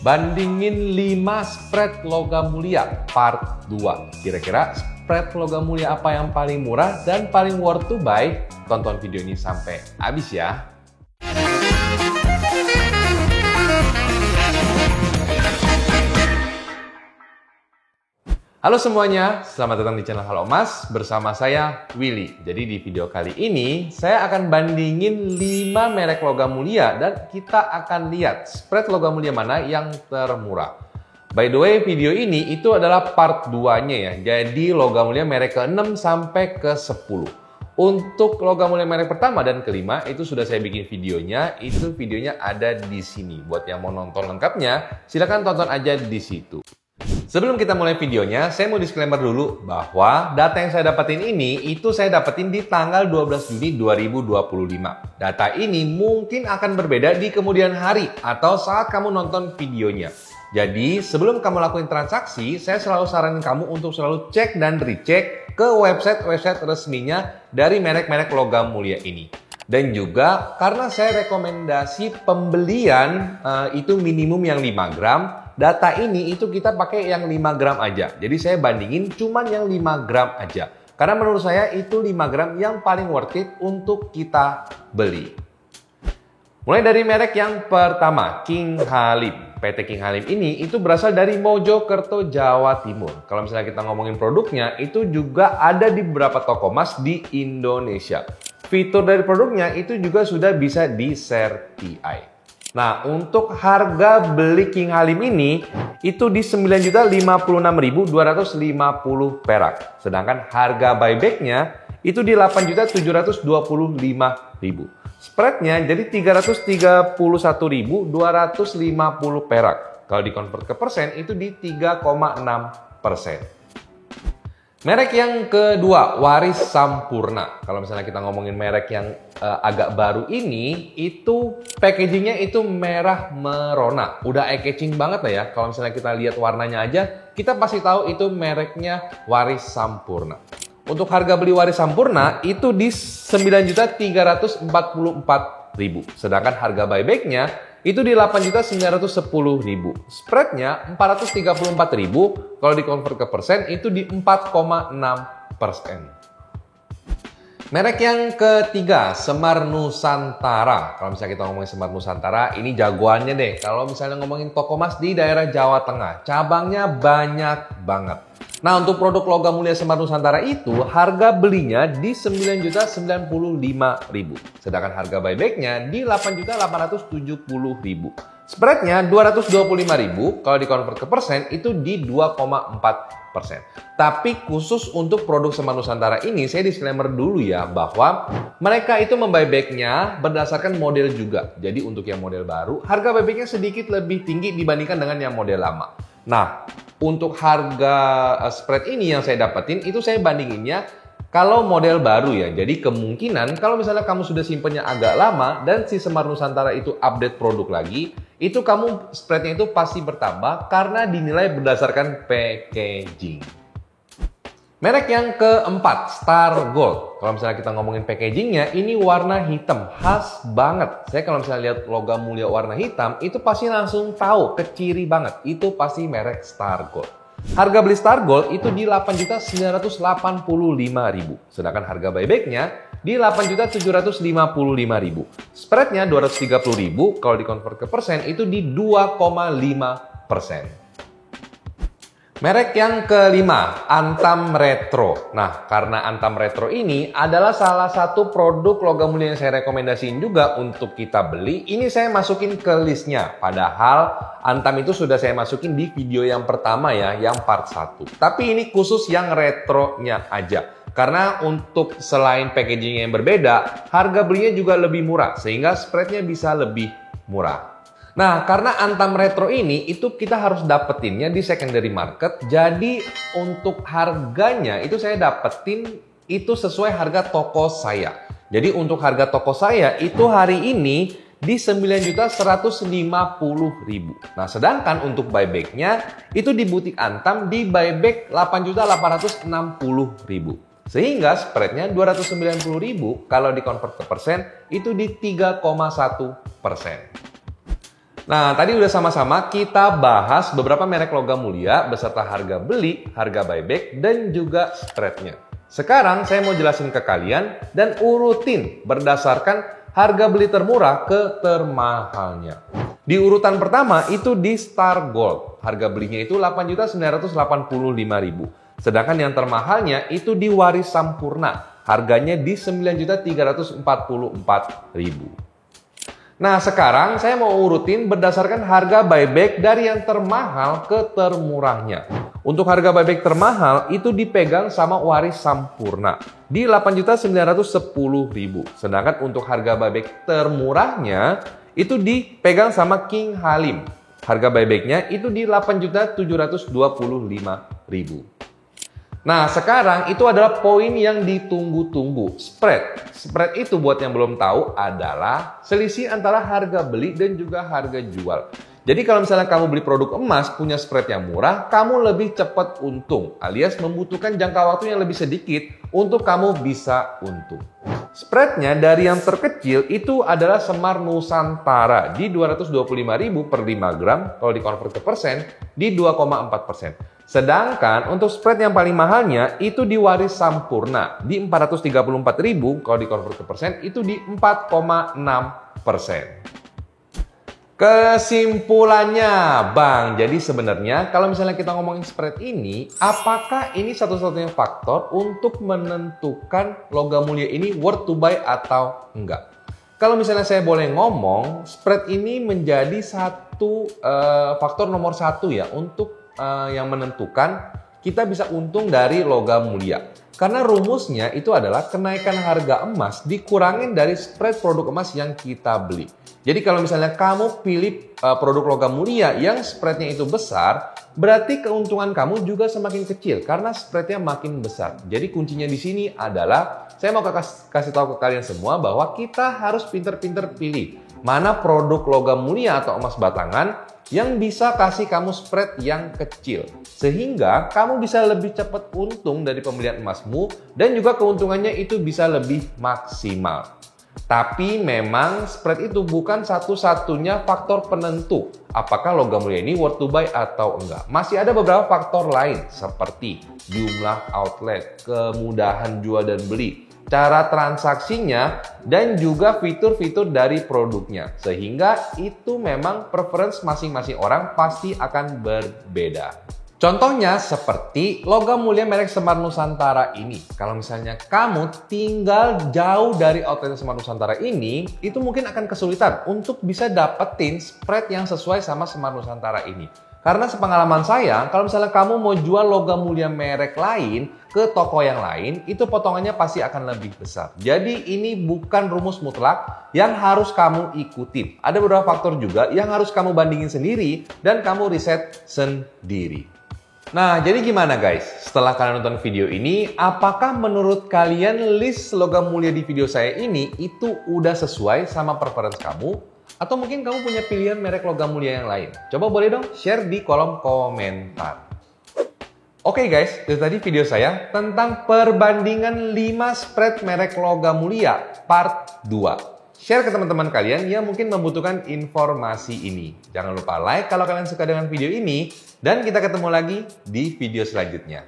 Bandingin 5 spread logam mulia part 2. Kira-kira spread logam mulia apa yang paling murah dan paling worth to buy? Tonton video ini sampai habis ya. Halo semuanya, selamat datang di channel Halo Mas bersama saya Willy. Jadi di video kali ini saya akan bandingin 5 merek logam mulia dan kita akan lihat spread logam mulia mana yang termurah. By the way, video ini itu adalah part 2-nya ya. Jadi logam mulia merek ke-6 sampai ke-10. Untuk logam mulia merek pertama dan kelima itu sudah saya bikin videonya. Itu videonya ada di sini. Buat yang mau nonton lengkapnya, silahkan tonton aja di situ. Sebelum kita mulai videonya, saya mau disclaimer dulu bahwa data yang saya dapetin ini, itu saya dapetin di tanggal 12 Juni 2025. Data ini mungkin akan berbeda di kemudian hari atau saat kamu nonton videonya. Jadi, sebelum kamu lakuin transaksi, saya selalu saranin kamu untuk selalu cek dan recheck ke website-website resminya dari merek-merek logam mulia ini. Dan juga karena saya rekomendasi pembelian itu minimum yang 5 gram, data ini itu kita pakai yang 5 gram aja. Jadi saya bandingin cuman yang 5 gram aja. Karena menurut saya itu 5 gram yang paling worth it untuk kita beli. Mulai dari merek yang pertama, King Halim. PT King Halim ini itu berasal dari Mojokerto, Jawa Timur. Kalau misalnya kita ngomongin produknya, itu juga ada di beberapa toko emas di Indonesia. Fitur dari produknya itu juga sudah bisa di-certify. Nah, untuk harga beli King Halim ini itu di 9.056.250 perak. Sedangkan harga buybacknya itu di 8.725.000. Spreadnya jadi 331.250 perak. Kalau dikonvert ke persen itu di 3,6%. Merek yang kedua, Waris Sampurna. Kalau misalnya kita ngomongin merek yang agak baru ini, itu packagingnya itu merah merona. Udah eye-catching banget lah ya. Kalau misalnya kita lihat warnanya aja, kita pasti tahu itu mereknya Waris Sampurna. Untuk harga beli Waris Sampurna itu di 9.344.000. Sedangkan harga buybacknya itu di 8.910.000. Spreadnya 434.000. Kalau dikonvert ke persen itu di 4,6%. Merek yang ketiga, Semar Nusantara. Kalau misalnya kita ngomongin Semar Nusantara, ini jagoannya deh. Kalau misalnya ngomongin toko emas di daerah Jawa Tengah, cabangnya banyak banget. Nah, untuk produk logam mulia Semar Nusantara itu harga belinya di 9.095.000. Sedangkan harga buybacknya di 8.870.000. Spreadnya 225.000, kalau dikonvert ke persen itu di 2,4%. Tapi khusus untuk produk Semar Nusantara ini, saya disclaimer dulu ya bahwa mereka itu membuybacknya berdasarkan model juga. Jadi untuk yang model baru, harga buybacknya sedikit lebih tinggi dibandingkan dengan yang model lama. Nah, untuk harga spread ini yang saya dapetin, itu saya bandinginnya kalau model baru ya. Jadi kemungkinan kalau misalnya kamu sudah simpennya agak lama dan si Semar Nusantara itu update produk lagi, itu kamu spreadnya itu pasti bertambah karena dinilai berdasarkan packaging. Merek yang keempat, Star Gold. Kalau misalnya kita ngomongin packagingnya, ini warna hitam, khas banget. Saya kalau misalnya lihat logam mulia warna hitam, itu pasti langsung tahu, keciri banget. Itu pasti merek Star Gold. Harga beli Star Gold itu di 8.985.000. Sedangkan harga buybacknya di 8.755.000. Spreadnya 230.000, kalau dikonvert ke persen itu di 2,5%. Merek yang kelima, Antam Retro. Nah, karena Antam Retro ini adalah salah satu produk logam mulia yang saya rekomendasiin juga untuk kita beli. Ini saya masukin ke listnya. Padahal Antam itu sudah saya masukin di video yang pertama ya, yang part 1. Tapi ini khusus yang retronya aja. Karena untuk selain packaging yang berbeda, harga belinya juga lebih murah. Sehingga spreadnya bisa lebih murah. Nah, karena Antam Retro ini itu kita harus dapetinnya di secondary market. Jadi untuk harganya itu saya dapetin itu sesuai harga toko saya. Jadi untuk harga toko saya itu hari ini di 9.150.000. Nah, sedangkan untuk buybacknya itu di butik Antam di buyback 8.860.000. Sehingga spreadnya 290.000 kalau dikonvert ke persen itu di 3,1%. Nah, tadi udah sama-sama kita bahas beberapa merek logam mulia beserta harga beli, harga buyback, dan juga spreadnya. Sekarang saya mau jelasin ke kalian dan urutin berdasarkan harga beli termurah ke termahalnya. Di urutan pertama itu di Star Gold. Harga belinya itu 8.985.000. Sedangkan yang termahalnya itu di Waris Sampurna. Harganya di 9.344.000. Nah, sekarang saya mau urutin berdasarkan harga buyback dari yang termahal ke termurahnya. Untuk harga buyback termahal itu dipegang sama Waris Sampurna di 8.910.000. Sedangkan untuk harga buyback termurahnya itu dipegang sama King Halim. Harga buybacknya itu di 8.725.000. Nah, sekarang itu adalah poin yang ditunggu-tunggu, spread. Spread itu buat yang belum tahu adalah selisih antara harga beli dan juga harga jual. Jadi kalau misalnya kamu beli produk emas punya spread yang murah, kamu lebih cepat untung, alias membutuhkan jangka waktu yang lebih sedikit untuk kamu bisa untung. Spreadnya dari yang terkecil itu adalah Semar Nusantara di 225.000 per 5 gram, kalau dikonvert ke persen, di 2,4%. Sedangkan untuk spread yang paling mahalnya itu di Waris Sampurna di 434.000 kalau dikonvert ke persen itu di 4,6%. Kesimpulannya, Bang, jadi sebenarnya kalau misalnya kita ngomongin spread ini, apakah ini satu-satunya faktor untuk menentukan logam mulia ini worth to buy atau enggak? Kalau misalnya saya boleh ngomong, spread ini menjadi satu faktor nomor satu ya untuk yang menentukan kita bisa untung dari logam mulia. Karena rumusnya itu adalah kenaikan harga emas dikurangin dari spread produk emas yang kita beli. Jadi kalau misalnya kamu pilih produk logam mulia yang spreadnya itu besar, berarti keuntungan kamu juga semakin kecil karena spreadnya makin besar. Jadi kuncinya di sini adalah, saya mau kasih tahu ke kalian semua bahwa kita harus pinter-pinter pilih mana produk logam mulia atau emas batangan yang bisa kasih kamu spread yang kecil. Sehingga kamu bisa lebih cepat untung dari pembelian emasmu dan juga keuntungannya itu bisa lebih maksimal. Tapi memang spread itu bukan satu-satunya faktor penentu apakah logam mulia ini worth to buy atau enggak. Masih ada beberapa faktor lain seperti jumlah outlet, kemudahan jual dan beli, cara transaksinya, dan juga fitur-fitur dari produknya. Sehingga itu memang preference masing-masing orang pasti akan berbeda. Contohnya seperti logam mulia merek Semar Nusantara ini. Kalau misalnya kamu tinggal jauh dari outlet Semar Nusantara ini, itu mungkin akan kesulitan untuk bisa dapetin spread yang sesuai sama Semar Nusantara ini. Karena sepengalaman saya, kalau misalnya kamu mau jual logam mulia merek lain ke toko yang lain, itu potongannya pasti akan lebih besar. Jadi ini bukan rumus mutlak yang harus kamu ikutin. Ada beberapa faktor juga yang harus kamu bandingin sendiri dan kamu riset sendiri. Nah, jadi gimana guys? Setelah kalian nonton video ini, apakah menurut kalian list logam mulia di video saya ini itu udah sesuai sama preference kamu? Atau mungkin kamu punya pilihan merek logam mulia yang lain? Coba boleh dong share di kolom komentar. Oke guys, itu tadi video saya tentang perbandingan 5 spread merek logam mulia part 2. Share ke teman-teman kalian yang mungkin membutuhkan informasi ini. Jangan lupa like kalau kalian suka dengan video ini. Dan kita ketemu lagi di video selanjutnya.